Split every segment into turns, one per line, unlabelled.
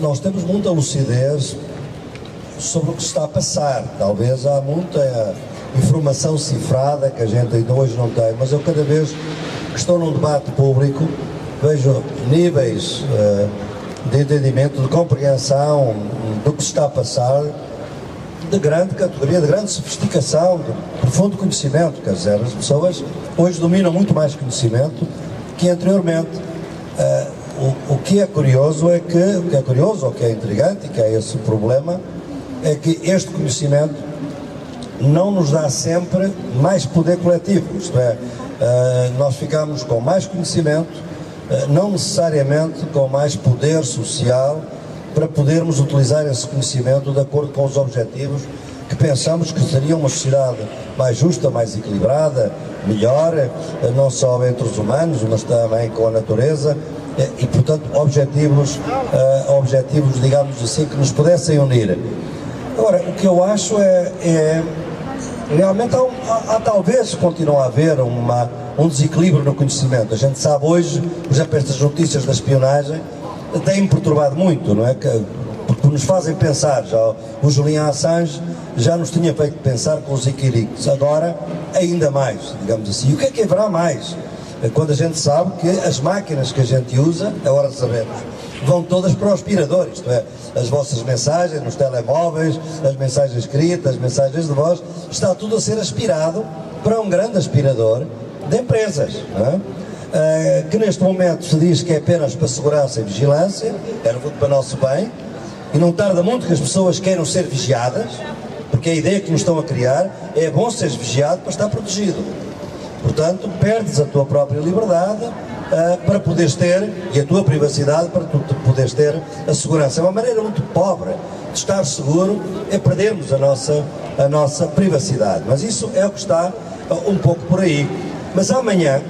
Nós temos muita lucidez sobre o que está a passar. Talvez há muita informação cifrada que a gente ainda hoje não tem, mas eu cada vez que estou num debate público vejo níveis de entendimento, de compreensão do que se está a passar, de grande categoria, de grande sofisticação, de profundo conhecimento. Quer dizer, as pessoas hoje dominam muito mais conhecimento que anteriormente. O que é curioso ou que é intrigante, e que é esse o problema, é que este conhecimento não nos dá sempre mais poder coletivo. Isto é, nós ficamos com mais conhecimento, não necessariamente com mais poder social para podermos utilizar esse conhecimento de acordo com os objetivos que pensamos que seria uma sociedade mais justa, mais equilibrada, melhor, não só entre os humanos, mas também com a natureza, e portanto objetivos, digamos assim, que nos pudessem unir. Agora, o que eu acho realmente talvez continue a haver um desequilíbrio no conhecimento. A gente sabe hoje, por exemplo, estas notícias da espionagem têm-me perturbado muito, não é? Porque nos fazem pensar. Já o Julian Assange já nos tinha feito pensar com os Wikileaks, agora ainda mais, digamos assim. E o que haverá mais? Quando a gente sabe que as máquinas que a gente usa, agora sabemos, vão todas para o aspirador, isto é, as vossas mensagens nos telemóveis, as mensagens escritas, as mensagens de voz, está tudo a ser aspirado para um grande aspirador de empresas, não é? Que neste momento se diz que é apenas para segurança e vigilância, é no fundo para nosso bem, e não tarda muito que as pessoas queiram ser vigiadas, porque a ideia que nos estão a criar é bom seres vigiado para estar protegido. Portanto, perdes a tua própria liberdade para poderes ter, e a tua privacidade para tu poderes ter a segurança. É uma maneira muito pobre de estar seguro, é perdermos a nossa privacidade. Mas isso é o que está um pouco por aí. Mas amanhã,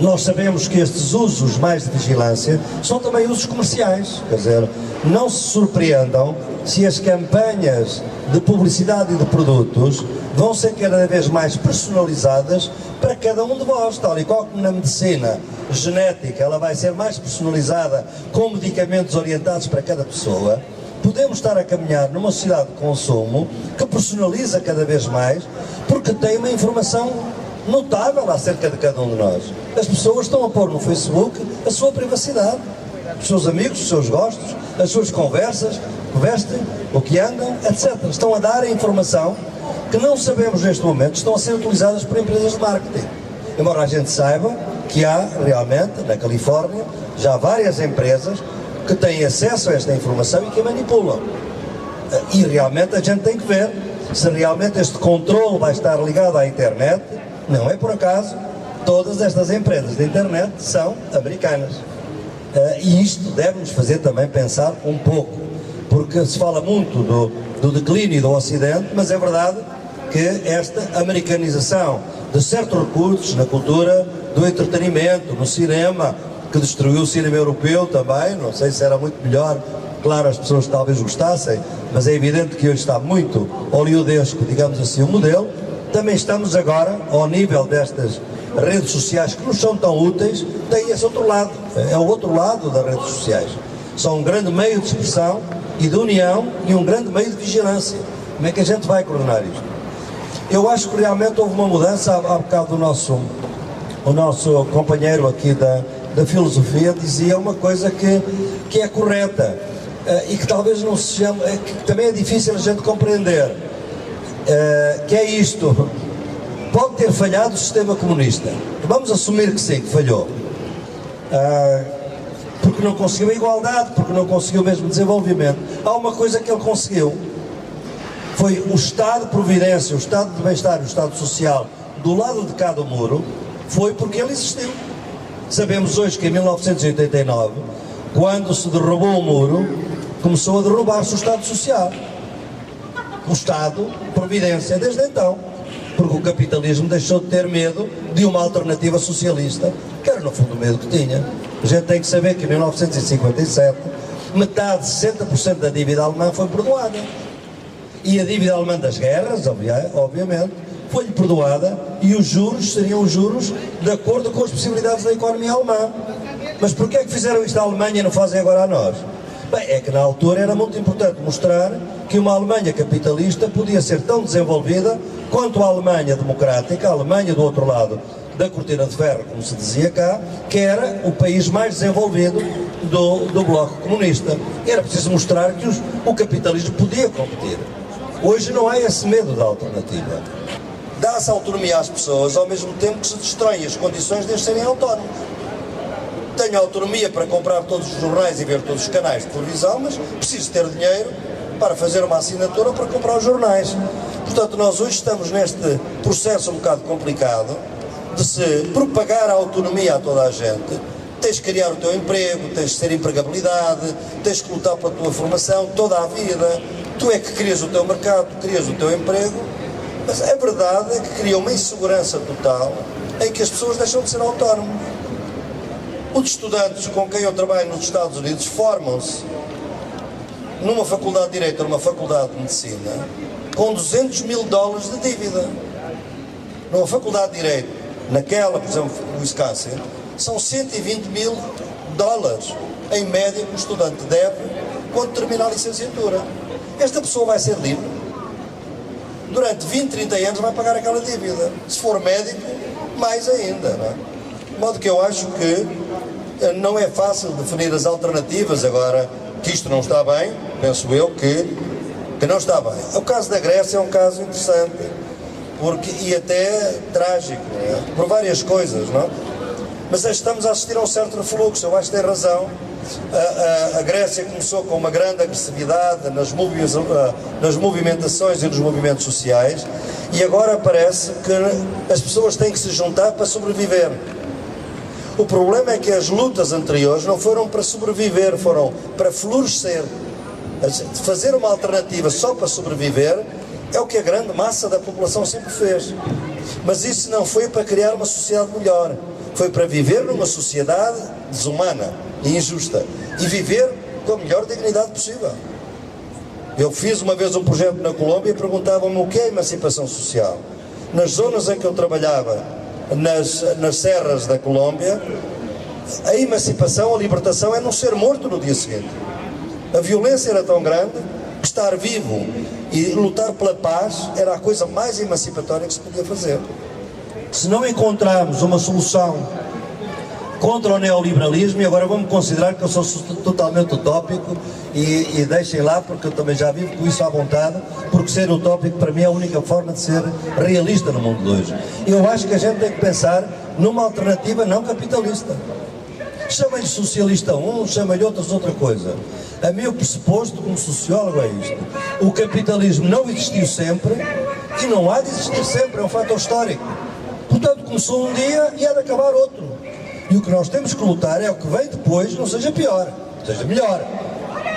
nós sabemos que estes usos mais de vigilância são também usos comerciais. Quer dizer, não se surpreendam se as campanhas de publicidade e de produtos vão ser cada vez mais personalizadas para cada um de vós, tal e qual como na medicina genética ela vai ser mais personalizada com medicamentos orientados para cada pessoa. Podemos estar a caminhar numa sociedade de consumo que personaliza cada vez mais, porque tem uma informação notável acerca de cada um de nós. As pessoas estão a pôr no Facebook a sua privacidade, os seus amigos, os seus gostos, as suas conversas, o que vestem, o que andam, etc. Estão a dar a informação que não sabemos neste momento, estão a ser utilizadas por empresas de marketing. Embora a gente saiba que há realmente, na Califórnia, já várias empresas que têm acesso a esta informação e que a manipulam. E realmente a gente tem que ver se realmente este controle vai estar ligado à internet. Não é por acaso, todas estas empresas de internet são americanas. E isto deve-nos fazer também pensar um pouco, porque se fala muito do declínio do Ocidente, mas é verdade que esta americanização de certos recursos na cultura, do entretenimento, no cinema, que destruiu o cinema europeu também, não sei se era muito melhor, claro, as pessoas talvez gostassem, mas é evidente que hoje está muito hollywoodesco, digamos assim, o modelo. Também estamos agora, ao nível destas redes sociais que nos são tão úteis, tem esse outro lado, é o outro lado das redes sociais. São um grande meio de expressão e de união e um grande meio de vigilância. Como é que a gente vai coordenar isto? Eu acho que realmente houve uma mudança. Há bocado o nosso companheiro aqui da filosofia dizia uma coisa que é correta e que talvez não se chame, que também é difícil a gente compreender, que é isto: pode ter falhado o sistema comunista, vamos assumir que sim, que falhou, porque não conseguiu a igualdade, porque não conseguiu o mesmo desenvolvimento. Há uma coisa que ele conseguiu, foi o Estado de Providência, o Estado de Bem-Estar, o Estado Social do lado de cá do muro, foi porque ele existiu. Sabemos hoje que em 1989, quando se derrubou o muro, começou a derrubar-se o Estado Social, o Estado de Providência, desde então, porque o capitalismo deixou de ter medo de uma alternativa socialista, que era no fundo o medo que tinha. A gente tem que saber que em 1957, metade, 60% da dívida alemã foi perdoada. E a dívida alemã das guerras, obviamente, foi-lhe perdoada, e os juros seriam os juros de acordo com as possibilidades da economia alemã. Mas porquê é que fizeram isto à Alemanha e não fazem agora a nós? Bem, é que na altura era muito importante mostrar que uma Alemanha capitalista podia ser tão desenvolvida quanto a Alemanha democrática, a Alemanha do outro lado da cortina de ferro, como se dizia cá, que era o país mais desenvolvido do bloco comunista. Era preciso mostrar que o capitalismo podia competir. Hoje não há esse medo da alternativa. Dá-se autonomia às pessoas ao mesmo tempo que se destroem as condições de eles serem autónomos. Tenho autonomia para comprar todos os jornais e ver todos os canais de televisão, mas preciso ter dinheiro para fazer uma assinatura para comprar os jornais. Portanto, nós hoje estamos neste processo um bocado complicado de se propagar a autonomia a toda a gente. Tens que criar o teu emprego, tens de ter empregabilidade, tens que lutar pela tua formação toda a vida. Tu é que crias o teu mercado, tu crias o teu emprego, mas a verdade é que cria uma insegurança total em que as pessoas deixam de ser autónomos. Os estudantes com quem eu trabalho nos Estados Unidos formam-se numa faculdade de Direito ou numa faculdade de Medicina com $200 mil de dívida. Numa faculdade de Direito, naquela, por exemplo, no Wisconsin, são $120 mil em média que o estudante deve quando terminar a licenciatura. Esta pessoa vai ser livre. Durante 20, 30 anos vai pagar aquela dívida. Se for médico, mais ainda, não é? De modo que eu acho que não é fácil definir as alternativas agora, que isto não está bem, penso eu que não está bem. O caso da Grécia é um caso interessante, e até trágico, não é? Por várias coisas, não é? Mas estamos a assistir a um certo refluxo, eu acho que tem razão. A Grécia começou com uma grande agressividade nas movimentações e nos movimentos sociais, e agora parece que as pessoas têm que se juntar para sobreviver. O problema é que as lutas anteriores não foram para sobreviver, foram para florescer. Fazer uma alternativa só para sobreviver é o que a grande massa da população sempre fez. Mas isso não foi para criar uma sociedade melhor. Foi para viver numa sociedade desumana e injusta. E viver com a melhor dignidade possível. Eu fiz uma vez um projeto na Colômbia e perguntavam-me o que é emancipação social. Nas zonas em que eu trabalhava, nas serras da Colômbia, a emancipação, a libertação é não ser morto no dia seguinte. A violência era tão grande que estar vivo e lutar pela paz era a coisa mais emancipatória que se podia fazer. Se não encontrarmos uma solução contra o neoliberalismo, e agora vamos considerar que eu sou totalmente utópico e deixem lá, porque eu também já vivo com isso à vontade, porque ser utópico para mim é a única forma de ser realista no mundo de hoje. Eu acho que a gente tem que pensar numa alternativa não capitalista. Chamem-lhe socialista um, chamem-lhe outros outra coisa. A meu pressuposto como sociólogo é isto: o capitalismo não existiu sempre e não há de existir sempre, é um fator histórico. Portanto, começou um dia e há de acabar outro. E o que nós temos que lutar é o que vem depois não seja pior, seja melhor.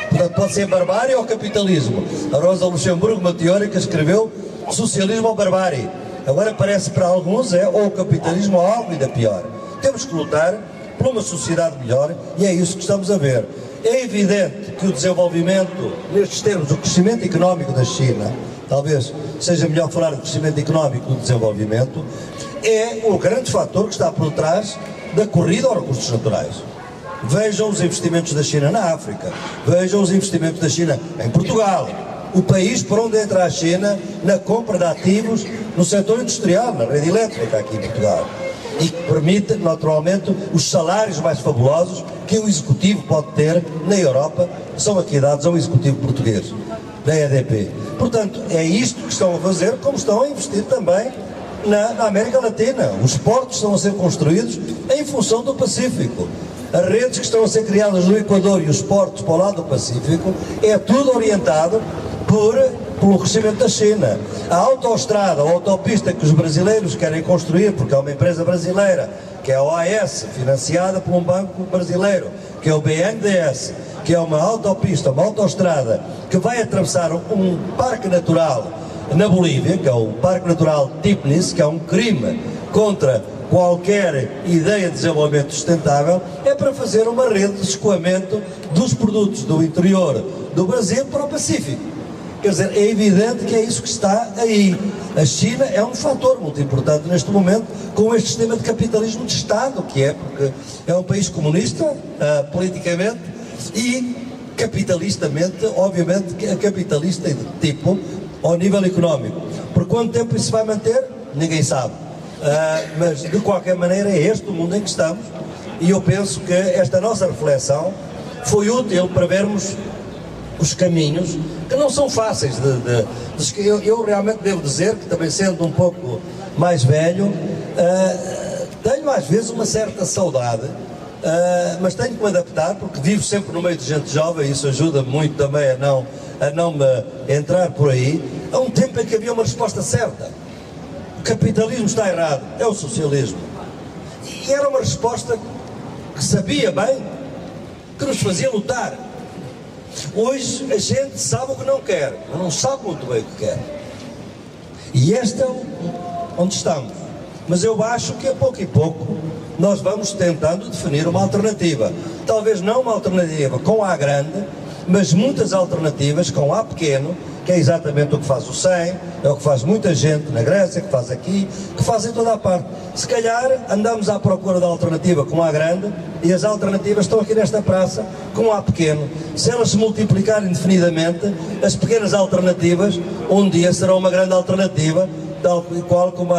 Portanto, pode ser barbárie ou capitalismo. A Rosa Luxemburgo, uma teórica, escreveu socialismo ou barbárie. Agora parece para alguns é ou o capitalismo ou algo ainda pior. Temos que lutar por uma sociedade melhor e é isso que estamos a ver. É evidente que o desenvolvimento, nestes termos, o crescimento económico da China, talvez seja melhor falar de crescimento económico do desenvolvimento, é o grande fator que está por trás da corrida aos recursos naturais. Vejam os investimentos da China na África, vejam os investimentos da China em Portugal, o país por onde entra a China na compra de ativos no setor industrial, na rede elétrica aqui em Portugal, e que permite naturalmente os salários mais fabulosos que um executivo pode ter na Europa, são aqui dados a um executivo português, da EDP. Portanto, é isto que estão a fazer, como estão a investir também na América Latina. Os portos estão a ser construídos em função do Pacífico. As redes que estão a ser criadas no Equador e os portos para o lado do Pacífico, é tudo orientado pelo crescimento da China. A autoestrada, a autopista que os brasileiros querem construir, porque é uma empresa brasileira, que é a OAS, financiada por um banco brasileiro, que é o BNDES, que é uma autopista, uma autoestrada, que vai atravessar um parque natural na Bolívia, que é o Parque Natural Tipnis, que é um crime contra qualquer ideia de desenvolvimento sustentável, é para fazer uma rede de escoamento dos produtos do interior do Brasil para o Pacífico. Quer dizer, é evidente que é isso que está aí. A China é um fator muito importante neste momento, com este sistema de capitalismo de Estado, que é, porque é um país comunista, politicamente, e capitalistamente, obviamente, que é capitalista de tipo ao nível económico. Por quanto tempo isso vai manter? Ninguém sabe. Mas, de qualquer maneira, é este o mundo em que estamos, e eu penso que esta nossa reflexão foi útil para vermos os caminhos, que não são fáceis eu realmente devo dizer que, também sendo um pouco mais velho, tenho às vezes uma certa saudade, mas tenho que me adaptar, porque vivo sempre no meio de gente jovem, e isso ajuda muito também a não me entrar por aí. Há um tempo em que havia uma resposta certa: o capitalismo está errado, é o socialismo. E era uma resposta que sabia bem, que nos fazia lutar. Hoje a gente sabe o que não quer, mas não sabe muito bem o que quer. E este é onde estamos. Mas eu acho que a pouco e pouco nós vamos tentando definir uma alternativa. Talvez não uma alternativa com A grande, mas muitas alternativas com A pequeno, que é exatamente o que faz o SEM, é o que faz muita gente na Grécia, que faz aqui, que faz em toda a parte. Se calhar andamos à procura da alternativa com A grande, e as alternativas estão aqui nesta praça com A pequeno. Se elas se multiplicarem indefinidamente, as pequenas alternativas um dia serão uma grande alternativa, tal e qual como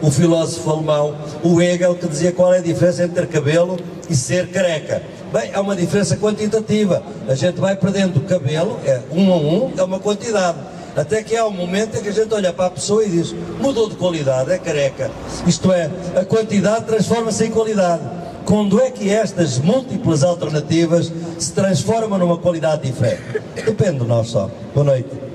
o filósofo alemão, o Hegel, que dizia qual é a diferença entre ter cabelo e ser careca. Bem, há uma diferença quantitativa. A gente vai perdendo o cabelo, é 1 a 1, é uma quantidade. Até que há um momento em que a gente olha para a pessoa e diz: mudou de qualidade, é careca. Isto é, a quantidade transforma-se em qualidade. Quando é que estas múltiplas alternativas se transformam numa qualidade diferente? Depende de nós só. Boa noite.